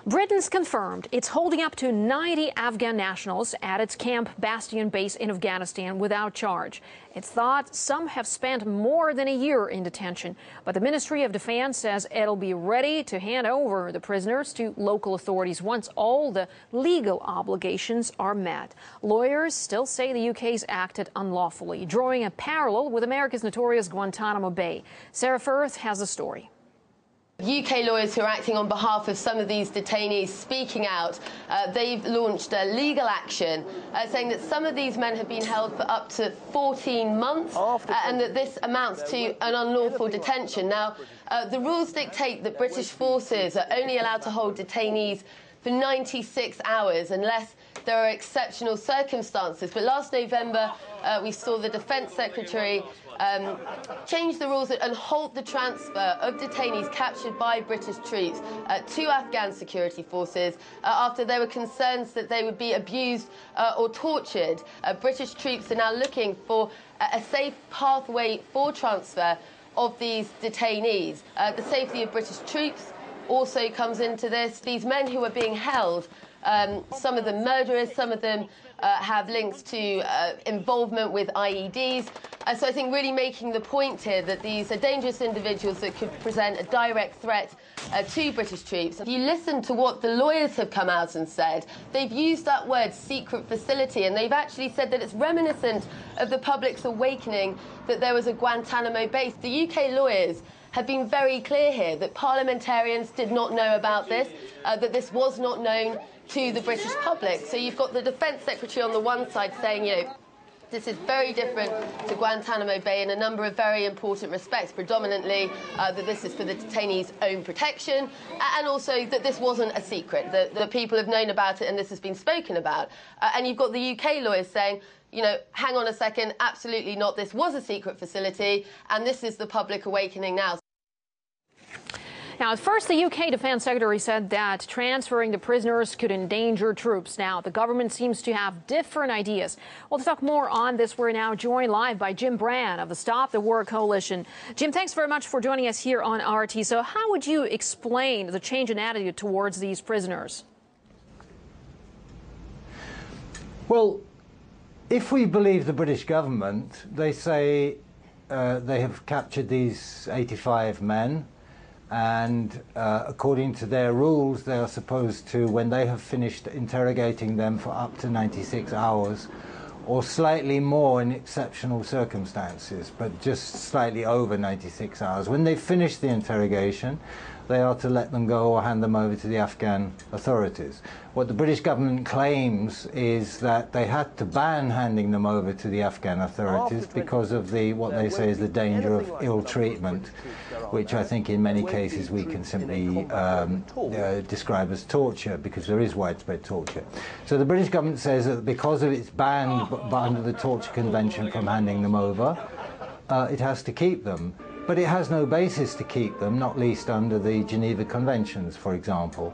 Britain's confirmed it's holding up to 90 Afghan nationals at its Camp Bastion base in Afghanistan without charge. It's thought some have spent more than a year in detention, but the Ministry of Defense says it'll be ready to hand over the prisoners to local authorities once all the legal obligations are met. Lawyers still say the UK's acted unlawfully, drawing a parallel with America's notorious Guantanamo Bay. Sarah Firth has the story. UK lawyers who are acting on behalf of some of these detainees speaking out, they've launched a legal action saying that some of these men have been held for up to 14 months and that this amounts to an unlawful detention. Now, the rules dictate that British forces are only allowed to hold detainees for 96 hours unless there are exceptional circumstances. But last November, we saw the Defence Secretary change the rules and halt the transfer of detainees captured by British troops to Afghan security forces after there were concerns that they would be abused or tortured. British troops are now looking for a safe pathway for transfer of these detainees. The safety of British troops also comes into this. These men who are being held, some of them murderers, some of them have links to involvement with IEDs. So I think really making the point here that these are dangerous individuals that could present a direct threat to British troops. If you listen to what the lawyers have come out and said, they've used that word secret facility, and they've actually said that it's reminiscent of the public's awakening that there was a Guantanamo base. The UK lawyers have been very clear here that parliamentarians did not know about this, that this was not known to the British public. So you've got the Defence Secretary on the one side saying, you know, this is very different to Guantanamo Bay in a number of very important respects, predominantly that this is for the detainees' own protection, and also that this wasn't a secret, that the people have known about it and this has been spoken about. And you've got the UK lawyers saying, you know, hang on a second, absolutely not, this was a secret facility, and this is the public awakening now. Now, at first, the UK Defence Secretary said that transferring the prisoners could endanger troops. Now, the government seems to have different ideas. Well, to talk more on this, we're now joined live by Jim Brand of the Stop the War Coalition. Jim, thanks very much for joining us here on RT. So how would you explain the change in attitude towards these prisoners? Well, if we believe the British government, they say they have captured these 85 men. And according to their rules, they are supposed to, when they have finished interrogating them for up to 96 hours, or slightly more in exceptional circumstances, but just slightly over 96 hours. When they've finished the interrogation, they are to let them go or hand them over to the Afghan authorities. What the British government claims is that they had to ban handing them over to the Afghan authorities because of what they say is the danger of ill treatment, which I think in many cases we can simply describe as torture, because there is widespread torture. So the British government says that because of its ban under the Torture Convention from handing them over, it has to keep them. But it has no basis to keep them, not least under the Geneva Conventions, for example.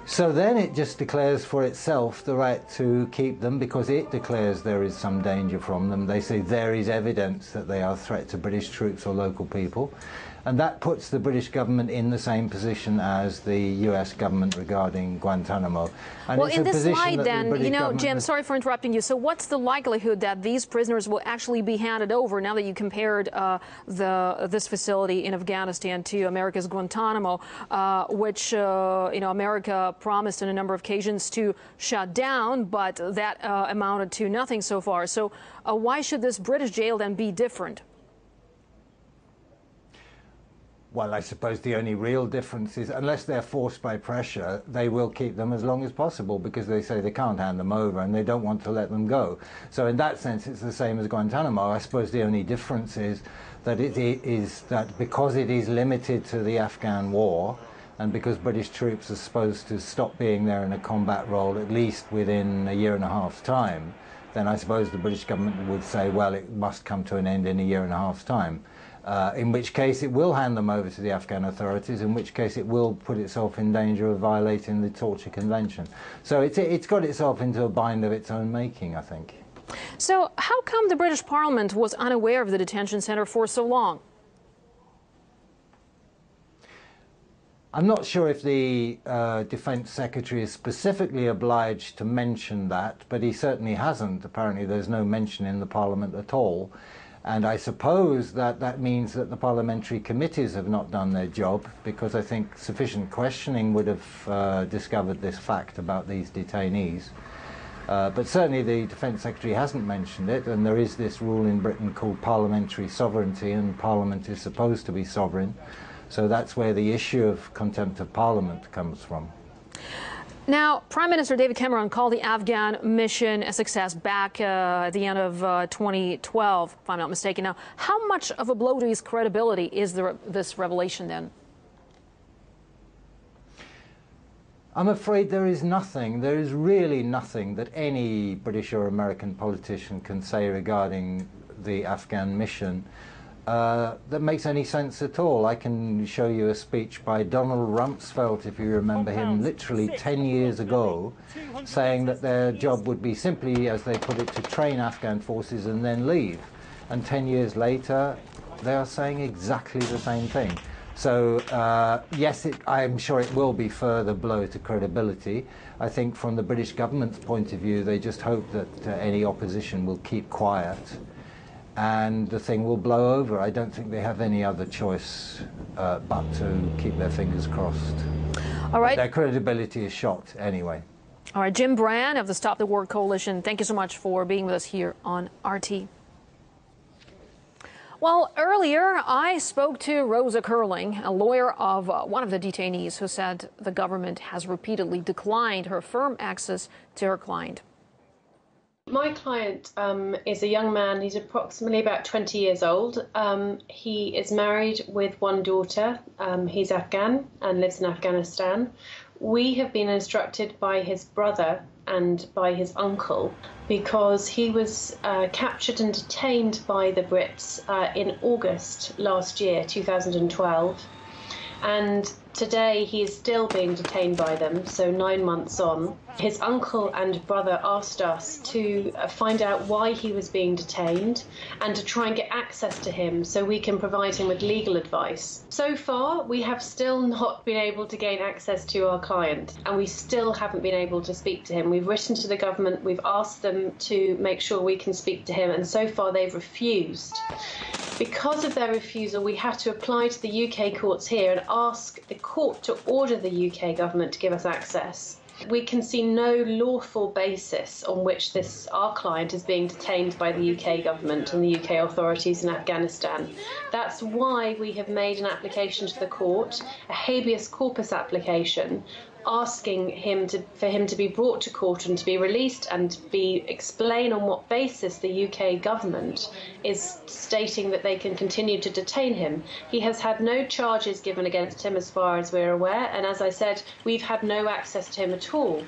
So then it just declares for itself the right to keep them because it declares there is some danger from them. They say there is evidence that they are a threat to British troops or local people. And that puts the British government in the same position as the US government regarding Guantanamo. And well, in this slide then, you know, Jim, sorry for interrupting you. So what's the likelihood that these prisoners will actually be handed over now that you compared this facility in Afghanistan to America's Guantanamo, which, you know, America promised on a number of occasions to shut down, but that amounted to nothing so far. So why should this British jail then be different? Well, I suppose the only real difference is, unless they're forced by pressure, they will keep them as long as possible because they say they can't hand them over and they don't want to let them go. So in that sense, it's the same as Guantanamo. I suppose the only difference is that because it is limited to the Afghan war, and because British troops are supposed to stop being there in a combat role at least within a year and a half's time, then I suppose the British government would say, well, it must come to an end in a year and a half's time. In which case it will hand them over to the Afghan authorities, in which case it will put itself in danger of violating the Torture Convention. So it's got itself into a bind of its own making, I think. So how come the British Parliament was unaware of the detention centre for so long? I'm not sure if the Defence Secretary is specifically obliged to mention that, but he certainly hasn't. Apparently there's no mention in the Parliament at all. And I suppose that that means that the parliamentary committees have not done their job, because I think sufficient questioning would have discovered this fact about these detainees. But certainly the Defence Secretary hasn't mentioned it, and there is this rule in Britain called parliamentary sovereignty, and Parliament is supposed to be sovereign. So that's where the issue of contempt of Parliament comes from. Now, Prime Minister David Cameron called the Afghan mission a success back at the end of 2012, if I'm not mistaken. Now, how much of a blow to his credibility is this revelation then? I'm afraid there is really nothing that any British or American politician can say regarding the Afghan mission that makes any sense at all. I can show you a speech by Donald Rumsfeld, if you remember him, literally 10 years ago, saying that their job would be simply, as they put it, to train Afghan forces and then leave. And 10 years later, they are saying exactly the same thing. So, yes, I'm sure it will be further blow to credibility. I think from the British government's point of view, they just hope that any opposition will keep quiet and the thing will blow over. I don't think they have any other choice but to keep their fingers crossed. All right. Their credibility is shot anyway. All right, Jim Brand of the Stop the War Coalition, thank you so much for being with us here on RT. Well, earlier I spoke to Rosa Curling, a lawyer of one of the detainees, who said the government has repeatedly declined her firm access to her client. My client is a young man. He's approximately about 20 years old. He is married with one daughter. He's Afghan and lives in Afghanistan. We have been instructed by his brother and by his uncle, because he was captured and detained by the Brits in August last year, 2012. And today he is still being detained by them, so 9 months on. His uncle and brother asked us to find out why he was being detained and to try and get access to him so we can provide him with legal advice. So far, we have still not been able to gain access to our client, and we still haven't been able to speak to him. We've written to the government, we've asked them to make sure we can speak to him, and so far they've refused. Because of their refusal, we had to apply to the UK courts here and ask the court to order the UK government to give us access. We can see no lawful basis on which our client is being detained by the UK government and the UK authorities in Afghanistan. That's why we have made an application to the court, a habeas corpus application, asking for him to be brought to court and to be released and explain on what basis the UK government is stating that they can continue to detain him. He has had no charges given against him as far as we're aware, and as I said, we've had no access to him at all.